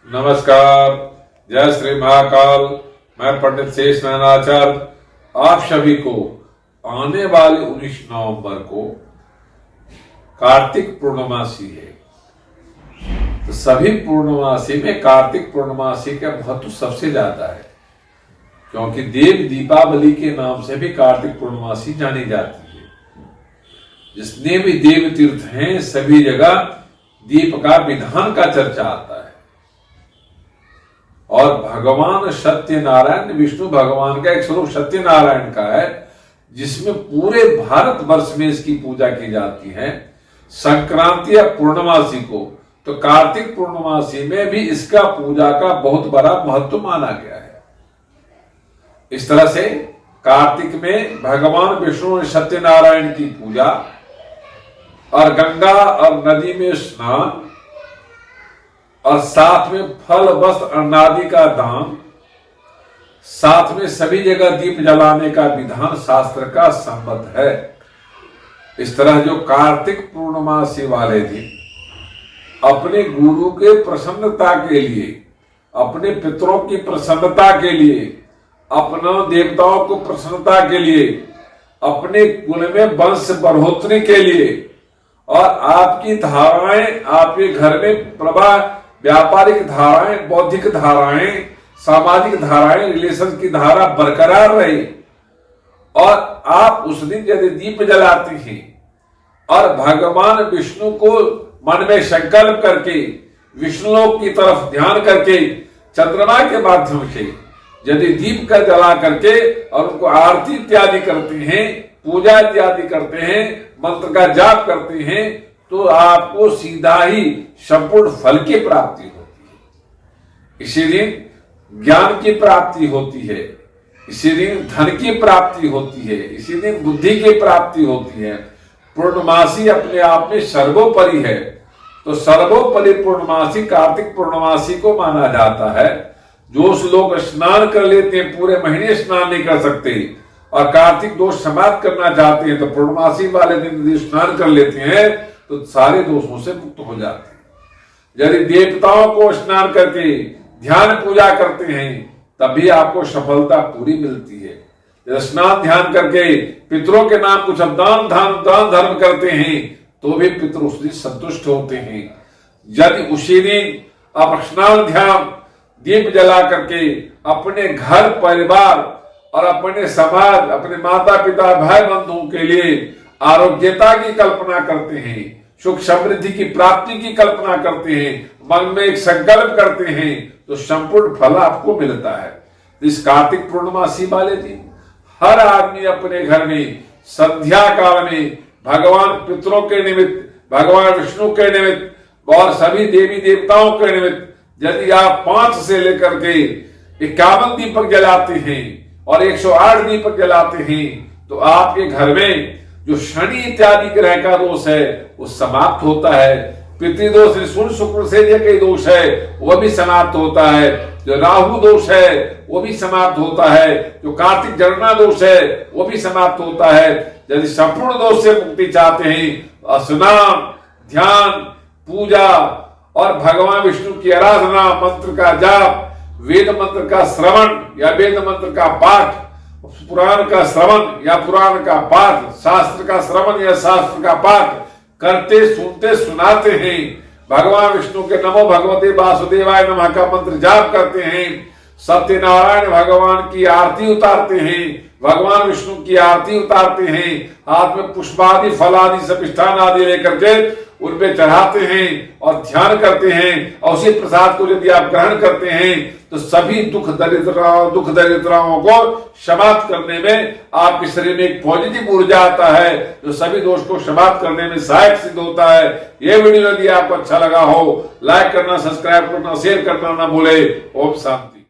नमस्कार, जय श्री महाकाल। मैं पंडित शेष नारायणाचार्य आप सभी को आने वाले 19 नवंबर को कार्तिक पूर्णमासी है। तो सभी पूर्णमासी में कार्तिक पूर्णमासी का महत्व सबसे ज्यादा है, क्योंकि देव दीपावली के नाम से भी कार्तिक पूर्णमासी जानी जाती है। जितने भी देव तीर्थ हैं सभी जगह दीप का विधान का चर्चा आता है। और भगवान सत्यनारायण विष्णु भगवान का एक स्वरूप सत्यनारायण का है, जिसमें पूरे भारतवर्ष में इसकी पूजा की जाती है। संक्रांति या पूर्णमासी को तो कार्तिक पूर्णमासी में भी इसका पूजा का बहुत बड़ा महत्व माना गया है। इस तरह से कार्तिक में भगवान विष्णु और सत्यनारायण की पूजा और गंगा और नदी में स्नान और साथ में फल वस्त्र अन्नादि का दान, साथ में सभी जगह दीप जलाने का विधान शास्त्र का संबद्ध है। इस तरह जो कार्तिक पूर्णमासी वाले दिन अपने गुरु के प्रसन्नता के लिए, अपने पितरों की प्रसन्नता के लिए, अपने देवताओं को प्रसन्नता के लिए, अपने कुल में वंश बढ़ोतरी के लिए और आपकी धाराएं, आपके घर में प्रवाह, व्यापारिक धाराएं, बौद्धिक धाराएं, सामाजिक धाराएं, रिलेशन की धारा बरकरार रहे और आप उस दिन यदि दीप जलाते हैं और भगवान विष्णु को मन में संकल्प करके, विष्णुलोक की तरफ ध्यान करके, चंद्रमा के माध्यम से यदि दीप का जला करके और उनको आरती इत्यादि करते हैं, पूजा इत्यादि करते हैं, मंत्र का जाप करते हैं, तो आपको सीधा ही संपूर्ण फल की प्राप्ति होती है। इसी दिन ज्ञान की प्राप्ति होती है, इसी दिन धन की प्राप्ति होती है, इसी दिन बुद्धि की प्राप्ति होती है। पूर्णमासी अपने आप में सर्वोपरि है, तो सर्वोपरि पूर्णमासी कार्तिक पूर्णमासी को माना जाता है। जो लोग स्नान कर लेते हैं, पूरे महीने स्नान नहीं कर सकते और कार्तिक दोष समाप्त करना चाहते हैं, तो पूर्णमासी वाले दिन यदि स्नान कर लेते हैं तो सारे दोषों से मुक्त हो जाते हैं। यदि देवताओं को स्नान करके ध्यान पूजा करते हैं तभी आपको सफलता पूरी मिलती है। यदि स्नान ध्यान करके पितरों के नाम कुछ दान धर्म करते हैं तो भी पितृ उस दिन संतुष्ट होते हैं। यदि उसी दिन आप स्नान ध्यान दीप जला करके अपने घर परिवार और अपने समाज, अपने माता पिता भाई बंधुओं के लिए आरोग्यता की कल्पना करते हैं, सुख समृद्धि की प्राप्ति की कल्पना करते हैं, मन में एक संकल्प करते हैं, तो संपूर्ण फल आपको मिलता है। इस कार्तिक पूर्णमासी वाले दिन हर आदमी अपने घर में संध्या काल में भगवान पितरों के निमित्त, भगवान विष्णु के निमित्त और सभी देवी देवताओं के निमित्त यदि आप 5 से लेकर के 51 दीपक जलाते हैं और 108 दीपक जलाते हैं तो आपके घर में जो शनि इत्यादि ग्रह का दोष है वो समाप्त होता है। पितृदोष सूर्य शुक्र से कई दोष है वह भी समाप्त होता है। जो राहु दोष है वो भी समाप्त होता है। जो कार्तिक जरना दोष है वो भी समाप्त होता है। यदि संपूर्ण दोष से मुक्ति चाहते हैं, स्नान ध्यान पूजा और भगवान विष्णु की आराधना, मंत्र का जाप, वेद मंत्र का श्रवण या वेद मंत्र का पाठ, पुराण का श्रवण या पुराण का पाठ, शास्त्र का श्रवण या शास्त्र का पाठ करते सुनते सुनाते हैं, भगवान विष्णु के नमो भगवते वासुदेवाय नमः का मंत्र जाप करते हैं, सत्यनारायण भगवान की आरती उतारते हैं, भगवान विष्णु की आरती उतारते हैं, हाथ में पुष्पादि फलादि सपिष्ठान आदि लेकर के उन पे चढ़ाते हैं और ध्यान करते हैं और उसी प्रसाद को यदि आप ग्रहण करते हैं तो सभी दुख दरिद्राओं को समाप्त करने में आपके शरीर में एक पॉजिटिव ऊर्जा आता है जो सभी दोष को समाप्त करने में सहायक सिद्ध होता है। ये वीडियो यदि आपको अच्छा लगा हो लाइक करना, सब्सक्राइब करना, शेयर करना ना भूले। ओम शांति।